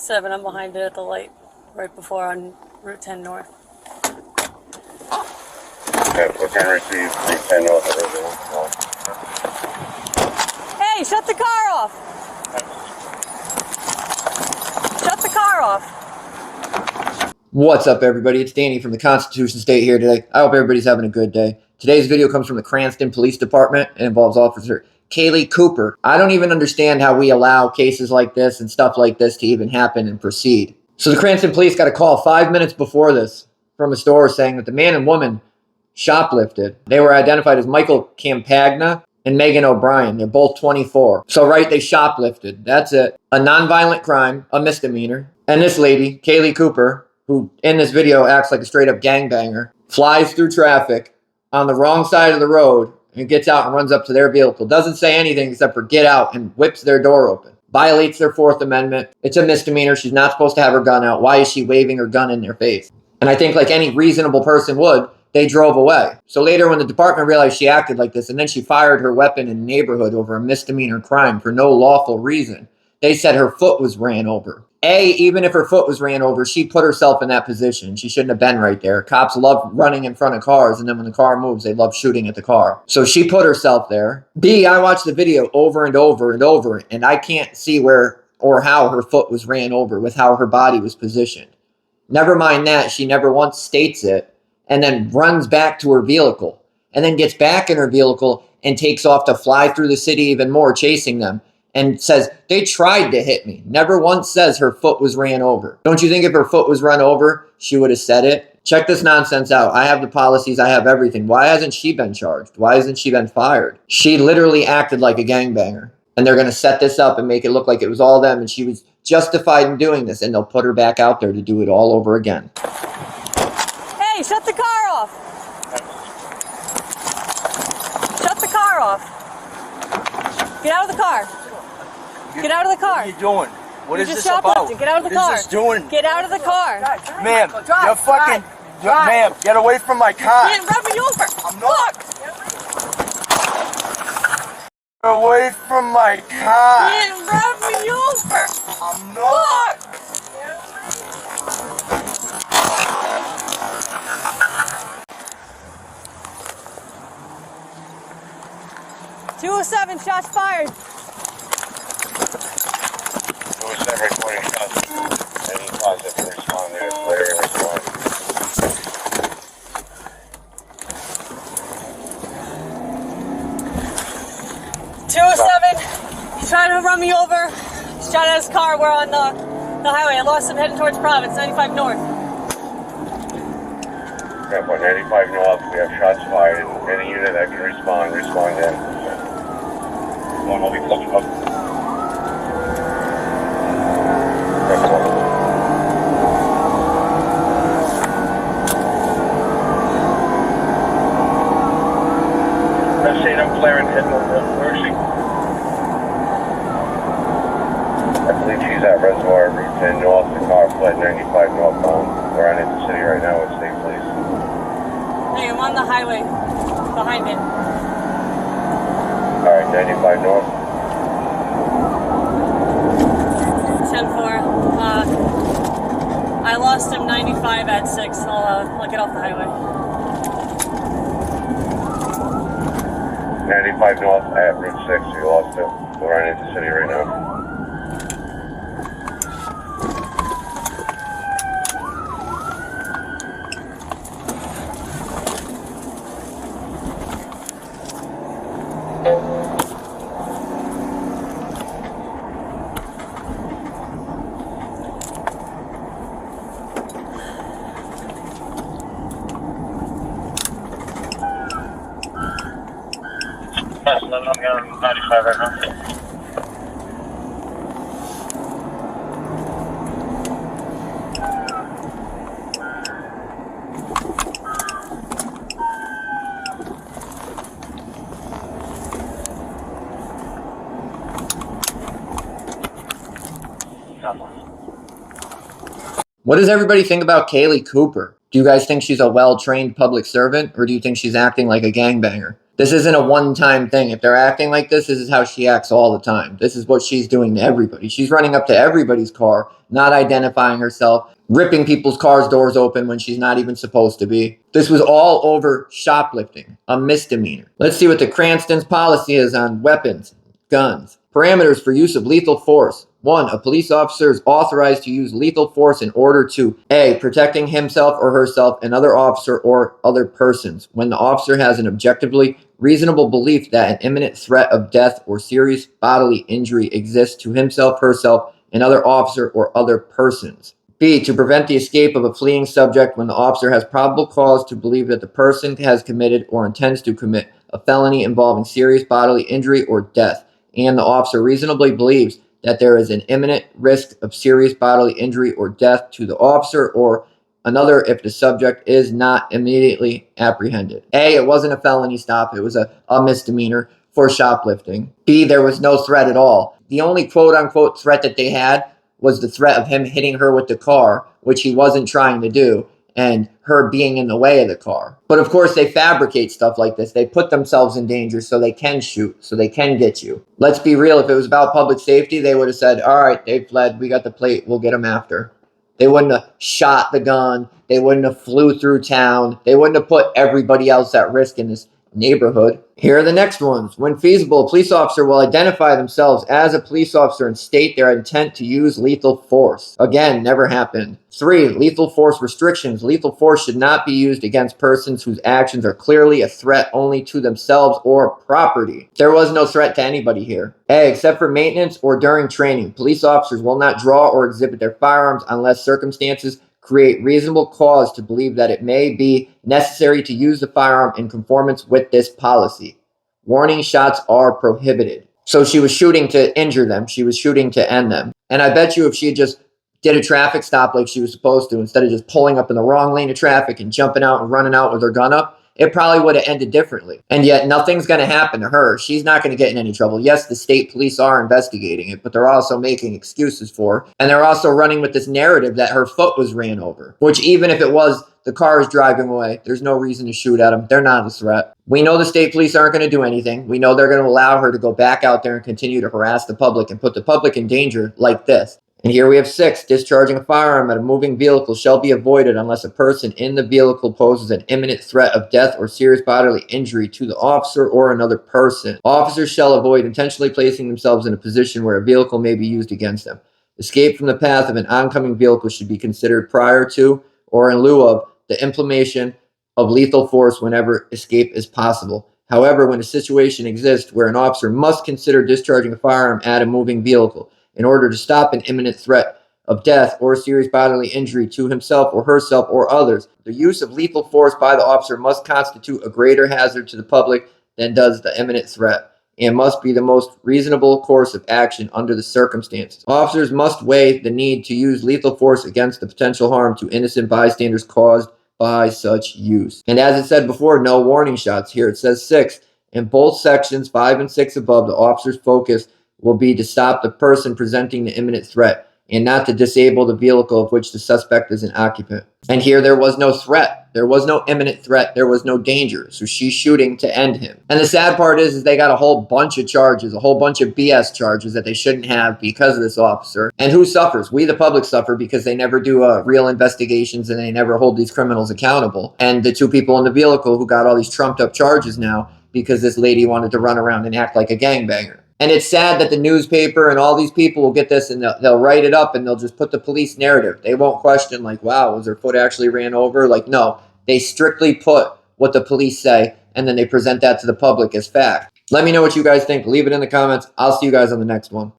207, I'm behind it at the light right before on Route 10 North. Okay, we're going to receive Route 10 North. Hey, shut the car off! Shut the car off! What's up, everybody? It's Danny from the Constitution State here today. I hope everybody's having a good day. Today's video comes from the Cranston Police Department and involves Officer Kayleigh Cooper. I don't even understand how we allow cases like this and stuff like this to even happen and proceed. So the Cranston Police got a call 5 minutes before this from a store saying that the man and woman shoplifted. They were identified as Michael Campagna and Megan O'Brien. They're both 24. So right, they shoplifted. That's it. A nonviolent crime, a misdemeanor. And this lady, Kayleigh Cooper, who in this video acts like a straight up gangbanger, flies through traffic on the wrong side of the road and gets out and runs up to their vehicle. Doesn't say anything except for get out and whips their door open. Violates their Fourth Amendment. It's a misdemeanor. She's not supposed to have her gun out. Why is she waving her gun in their face? And I think like any reasonable person would, they drove away. So later when the department realized she acted like this and then she fired her weapon in the neighborhood over a misdemeanor crime for no lawful reason, they said her foot was ran over. Even if her foot was ran over, she put herself in that position. She shouldn't have been right there. Cops love running in front of cars, and then when the car moves, they love shooting at the car. So she put herself there. I watched the video over and over and over, and I can't see where or how her foot was ran over with how her body was positioned. Never mind that, she never once states it, and then runs back to her vehicle, and then gets back in her vehicle and takes off to fly through the city even more, chasing them. And says, they tried to hit me. Never once says her foot was ran over. Don't you think if her foot was run over, she would have said it? Check this nonsense out. I have the policies. I have everything. Why hasn't she been charged? Why hasn't she been fired? She literally acted like a gangbanger. And they're going to set this up and make it look like it was all them. And she was justified in doing this. And they'll put her back out there to do it all over again. Hey, shut the car off! Shut the car off! Get out of the car! Get out of the car. What are you doing? What is this shoplifting. about? Get out of the car. What is this doing? Get out of the car. Ma'am, you're fucking... Ma'am, get away from my car. Man, run me over. I'm not. Get away from my car. Man, run me over. I'm not. 207, shots fired. 207 reporting shots. Any positive respond there. Clear and respond. 207, he's trying to run me over. He's shot at his car. We're on the highway. I lost him heading towards Providence, 95 North. Yeah, 95 North, we have shots fired. Any unit that can respond in. One will be close up. Let's say I'm clearing heading over Mercy. I believe she's at Reservoir, Route 10 North, the car fled 95 northbound. We're on into the city right now with state police. Hey, I'm on the highway behind it. Alright, 95 north. 10-4. I lost him 95 at 6. I'll get off the highway. 95 north at Route 6, we lost him. We're on into the city right now. I'm going 95 right now. What does everybody think about Kayleigh Cooper? Do you guys think she's a well-trained public servant, or do you think she's acting like a gangbanger? This isn't a one-time thing. If they're acting like this is how she acts all the time. This is what she's doing to everybody. She's running up to everybody's car, not identifying herself, ripping people's cars' doors open when she's not even supposed to be. This was all over shoplifting, a misdemeanor. Let's see what the Cranston's policy is on weapons, guns. Parameters for use of lethal force. 1. A police officer is authorized to use lethal force in order to A. Protecting himself or herself, another officer, or other persons, when the officer has an objectively reasonable belief that an imminent threat of death or serious bodily injury exists to himself, herself, another officer, or other persons. B. To prevent the escape of a fleeing subject when the officer has probable cause to believe that the person has committed or intends to commit a felony involving serious bodily injury or death, and the officer reasonably believes that there is an imminent risk of serious bodily injury or death to the officer or another if the subject is not immediately apprehended. A. It wasn't a felony stop. It was a misdemeanor for shoplifting. B. There was no threat at all. The only quote-unquote threat that they had was the threat of him hitting her with the car, which he wasn't trying to do, and her being in the way of the car. But of course, they fabricate stuff like this. They put themselves in danger so they can shoot, so they can get you. Let's be real. If it was about public safety, they would have said, all right, they fled. We got the plate. We'll get them after. They wouldn't have shot the gun. They wouldn't have flew through town. They wouldn't have put everybody else at risk in this neighborhood. Here are the next ones. When feasible, a police officer will identify themselves as a police officer and state their intent to use lethal force. Again, never happened. 3. Lethal force restrictions. Lethal force should not be used against persons whose actions are clearly a threat only to themselves or property. There was no threat to anybody here. A. Except for maintenance or during training, police officers will not draw or exhibit their firearms unless circumstances create reasonable cause to believe that it may be necessary to use the firearm in conformance with this policy. Warning shots are prohibited. So she was shooting to injure them. She was shooting to end them. And I bet you if she had just did a traffic stop like she was supposed to, instead of just pulling up in the wrong lane of traffic and jumping out and running out with her gun up, it probably would have ended differently. And yet nothing's going to happen to her. She's not going to get in any trouble. Yes, the state police are investigating it, but they're also making excuses for her. And they're also running with this narrative that her foot was ran over, which even if it was the car is driving away, there's no reason to shoot at them. They're not a threat. We know the state police aren't going to do anything. We know they're going to allow her to go back out there and continue to harass the public and put the public in danger like this. And here we have 6. Discharging a firearm at a moving vehicle shall be avoided unless a person in the vehicle poses an imminent threat of death or serious bodily injury to the officer or another person. Officers shall avoid intentionally placing themselves in a position where a vehicle may be used against them. Escape from the path of an oncoming vehicle should be considered prior to or in lieu of the implementation of lethal force whenever escape is possible. However, when a situation exists where an officer must consider discharging a firearm at a moving vehicle in order to stop an imminent threat of death or serious bodily injury to himself or herself or others, the use of lethal force by the officer must constitute a greater hazard to the public than does the imminent threat, and must be the most reasonable course of action under the circumstances. Officers must weigh the need to use lethal force against the potential harm to innocent bystanders caused by such use. And as it said before, no warning shots. Here it says 6. In both sections 5 and 6 above, the officer's focus will be to stop the person presenting the imminent threat and not to disable the vehicle of which the suspect is an occupant. And here there was no threat. There was no imminent threat. There was no danger. So she's shooting to end him. And the sad part is they got a whole bunch of charges, a whole bunch of BS charges that they shouldn't have because of this officer. And who suffers? We, the public, suffer because they never do real investigations and they never hold these criminals accountable. And the 2 people in the vehicle who got all these trumped up charges now because this lady wanted to run around and act like a gangbanger. And it's sad that the newspaper and all these people will get this and they'll write it up and they'll just put the police narrative. They won't question like, wow, was her foot actually ran over? Like, no, they strictly put what the police say and then they present that to the public as fact. Let me know what you guys think. Leave it in the comments. I'll see you guys on the next one.